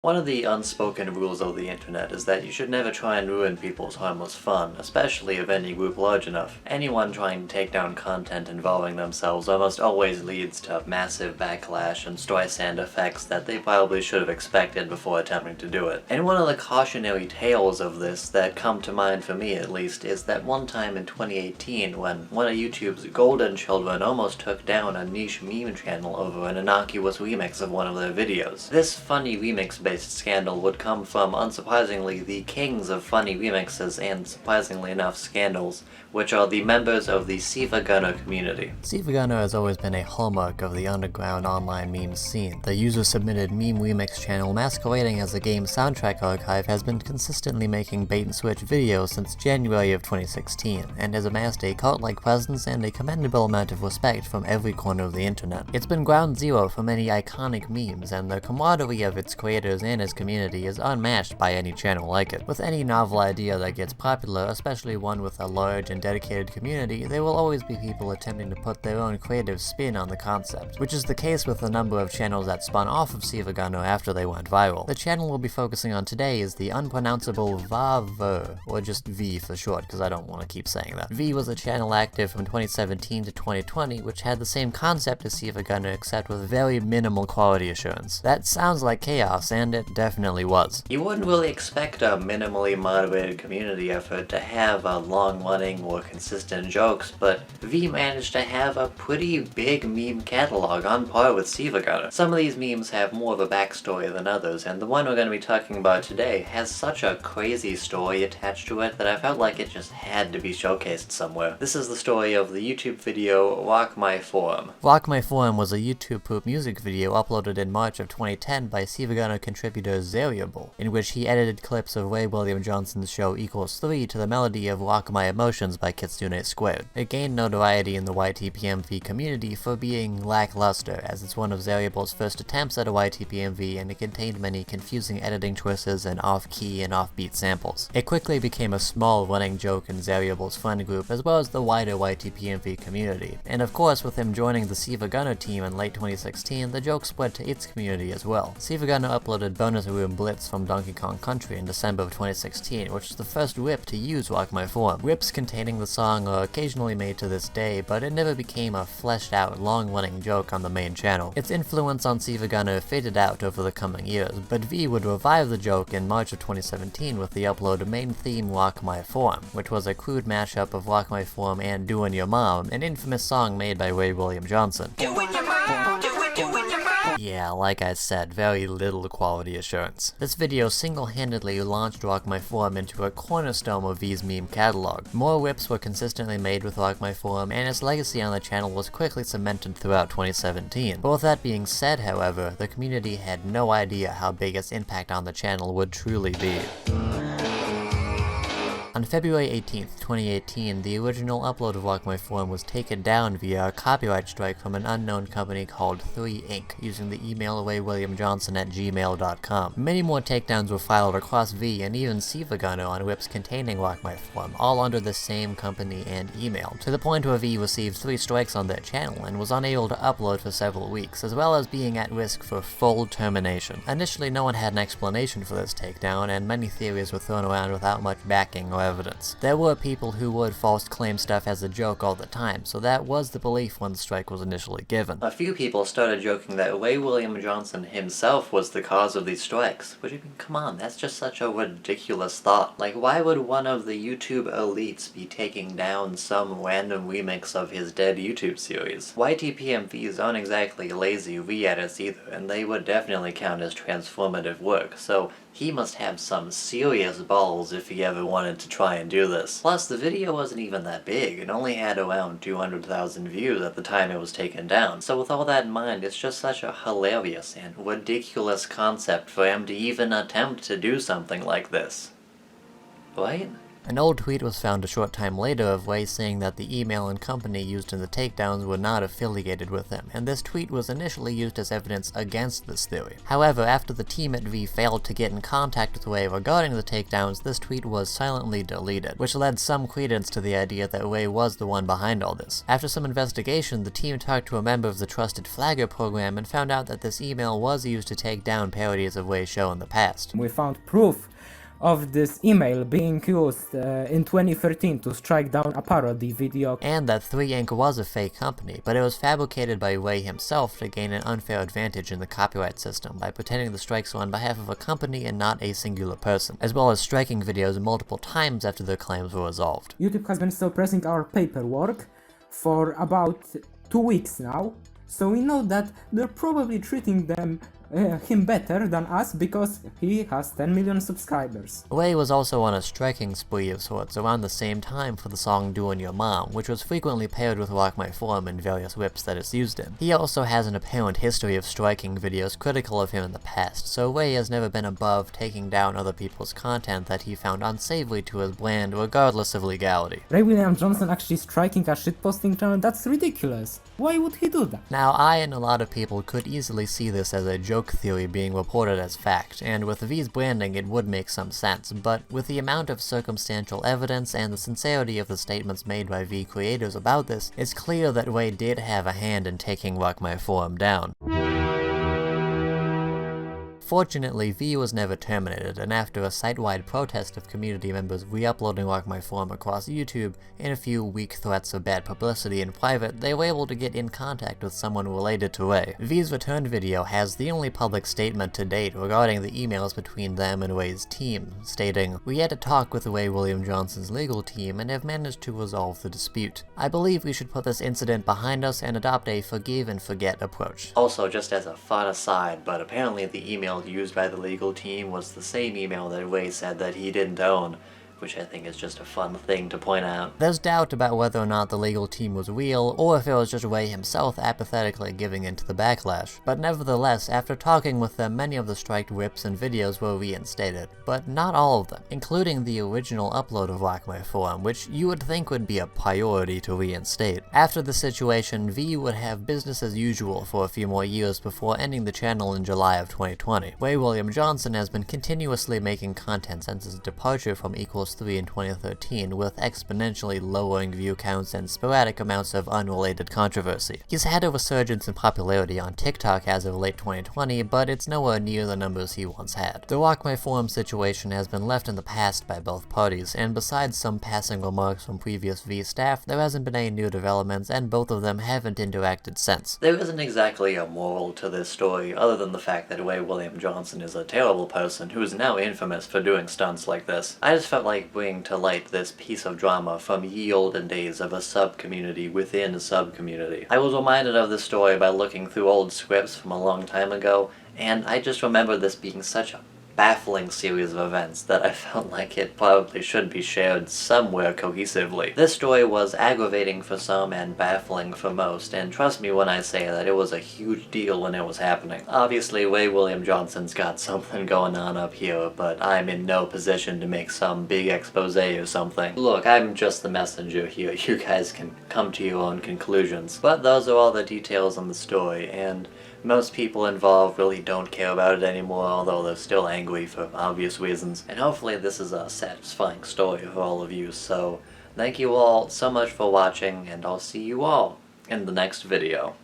One of the unspoken rules of the internet is that you should never try and ruin people's harmless fun, especially of any group large enough. Anyone trying to take down content involving themselves almost always leads to massive backlash and Streisand effects that they probably should have expected before attempting to do it. And one of the cautionary tales of this that come to mind for me at least is that one time in 2018 when one of YouTube's golden children almost took down a niche meme channel over an innocuous remix of one of their videos. This funny remix-based scandal would come from, unsurprisingly, the kings of funny remixes and, surprisingly enough, scandals, which are the members of the SiIvaGunner community. SiIvaGunner has always been a hallmark of the underground online meme scene. The user-submitted meme remix channel masquerading as a game soundtrack archive has been consistently making bait-and-switch videos since January of 2016, and has amassed a cult-like presence and a commendable amount of respect from every corner of the internet. It's been ground zero for many iconic memes, and the camaraderie of its creators and its community is unmatched by any channel like it. With any novel idea that gets popular, especially one with a large and dedicated community, there will always be people attempting to put their own creative spin on the concept, which is the case with a number of channels that spun off of SiIvaGunner after they went viral. The channel we'll be focusing on today is the unpronounceable VaVer, or just V for short, because I don't want to keep saying that. V was a channel active from 2017 to 2020, which had the same concept as SiIvaGunner except with very minimal quality assurance. That sounds like chaos, and it definitely was. You wouldn't really expect a minimally moderated community effort to have a long-running or consistent jokes, but V managed to have a pretty big meme catalog on par with SiIvaGunner. Some of these memes have more of a backstory than others, and the one we're going to be talking about today has such a crazy story attached to it that I felt like it just had to be showcased somewhere. This is the story of the YouTube video Rock My Forum. Rock My Forum was a YouTube poop music video uploaded in March of 2010 by SiIvaGunner contributor Variable, in which he edited clips of Ray William Johnson's show Equals 3 to the melody of Rock My Emotions by Kitsune Squared. It gained notoriety in the YTPMV community for being lackluster, as it's one of Variable's first attempts at a YTPMV, and it contained many confusing editing choices and off-key and off-beat samples. It quickly became a small running joke in Variable's friend group as well as the wider YTPMV community, and of course with him joining the SiIvaGunner team in late 2016, the joke spread to its community as well. SiIvaGunner uploaded Bonus Room Blitz from Donkey Kong Country in December of 2016, which is the first RIP to use Rock My Forum. RIPs containing the song are occasionally made to this day, but it never became a fleshed-out, long-running joke on the main channel. Its influence on SiIvaGunner faded out over the coming years, but V would revive the joke in March of 2017 with the upload of main theme Rock My Forum, which was a crude mashup of Rock My Forum and Doin' Your Mom, an infamous song made by Ray William Johnson. Yeah, like I said, very little quality assurance. This video single-handedly launched Rock My Forum into a cornerstone of V's meme catalog. More whips were consistently made with Rock My Forum, and its legacy on the channel was quickly cemented throughout 2017. But with that being said, however, the community had no idea how big its impact on the channel would truly be. On February 18th, 2018, the original upload of Rock My Forum was taken down via a copyright strike from an unknown company called 3 Inc., using the email raywilliamjohnson@gmail.com. Many more takedowns were filed across V and even SiIvaGunner on whips containing Rock My Forum, all under the same company and email, to the point where V received 3 strikes on their channel and was unable to upload for several weeks, as well as being at risk for full termination. Initially, no one had an explanation for this takedown, and many theories were thrown around without much backing or evidence. There were people who would false claim stuff as a joke all the time, so that was the belief when the strike was initially given. A few people started joking that Ray William Johnson himself was the cause of these strikes, which, I mean, come on, that's just such a ridiculous thought. Like, why would one of the YouTube elites be taking down some random remix of his dead YouTube series? YTPMVs aren't exactly lazy re-edits either, and they would definitely count as transformative work, so he must have some serious balls if he ever wanted to try and do this. Plus, the video wasn't even that big. It only had around 200,000 views at the time it was taken down. So with all that in mind, it's just such a hilarious and ridiculous concept for him to even attempt to do something like this. Right? An old tweet was found a short time later of Wei saying that the email and company used in the takedowns were not affiliated with him, and this tweet was initially used as evidence against this theory. However, after the team at V failed to get in contact with Wei regarding the takedowns, this tweet was silently deleted, which led some credence to the idea that Wei was the one behind all this. After some investigation, the team talked to a member of the Trusted Flagger program and found out that this email was used to take down parodies of Wei's show in the past. We found proof of this email being used in 2013 to strike down a parody video. And that 3inc was a fake company, but it was fabricated by Wei himself to gain an unfair advantage in the copyright system by pretending the strikes were on behalf of a company and not a singular person, as well as striking videos multiple times after their claims were resolved. YouTube has been suppressing our paperwork for about 2 weeks now, so we know that they're probably treating him better than us because he has 10 million subscribers. Wei was also on a striking spree of sorts around the same time for the song Doin' Your Mom, which was frequently paired with Rock My Form in various whips that it's used in. He also has an apparent history of striking videos critical of him in the past, so Wei has never been above taking down other people's content that he found unsavory to his brand regardless of legality. Ray William Johnson actually striking a shitposting channel? That's ridiculous. Why would he do that? Now, I and a lot of people could easily see this as a joke theory being reported as fact, and with V's branding it would make some sense, but with the amount of circumstantial evidence and the sincerity of the statements made by V creators about this, it's clear that Wei did have a hand in taking Rock My Forum down. Fortunately, V was never terminated, and after a site-wide protest of community members re-uploading Rock My Forum across YouTube, and a few weak threats of bad publicity in private, they were able to get in contact with someone related to Wei. V's return video has the only public statement to date regarding the emails between them and Wei's team, stating, "We had a talk with Ray William Johnson's legal team and have managed to resolve the dispute. I believe we should put this incident behind us and adopt a forgive and forget approach." Also, just as a fun aside, but apparently the email used by the legal team was the same email that Wei said that he didn't own, which I think is just a fun thing to point out. There's doubt about whether or not the legal team was real, or if it was just Wei himself apathetically giving in to the backlash. But nevertheless, after talking with them, many of the striked whips and videos were reinstated, but not all of them, including the original upload of Rock My Forum, which you would think would be a priority to reinstate. After the situation, V would have business as usual for a few more years before ending the channel in July of 2020. Ray William Johnson has been continuously making content since his departure from Equals 3 in 2013, with exponentially lowering view counts and sporadic amounts of unrelated controversy. He's had a resurgence in popularity on TikTok as of late 2020, but it's nowhere near the numbers he once had. The Rock My Forum situation has been left in the past by both parties, and besides some passing remarks from previous V staff, there hasn't been any new developments, and both of them haven't interacted since. There isn't exactly a moral to this story, other than the fact that Ray William Johnson is a terrible person who is now infamous for doing stunts like this. I just felt like bring to light this piece of drama from ye olden days of a sub-community within a sub-community. I was reminded of this story by looking through old scripts from a long time ago, and I just remember this being such a baffling series of events that I felt like it probably should be shared somewhere cohesively. This story was aggravating for some and baffling for most, and trust me when I say that it was a huge deal when it was happening. Obviously, Ray William Johnson's got something going on up here, but I'm in no position to make some big expose or something. Look, I'm just the messenger here. You guys can come to your own conclusions. But those are all the details on the story, and most people involved really don't care about it anymore, although they're still angry for obvious reasons. And hopefully this is a satisfying story for all of you, so thank you all so much for watching, and I'll see you all in the next video.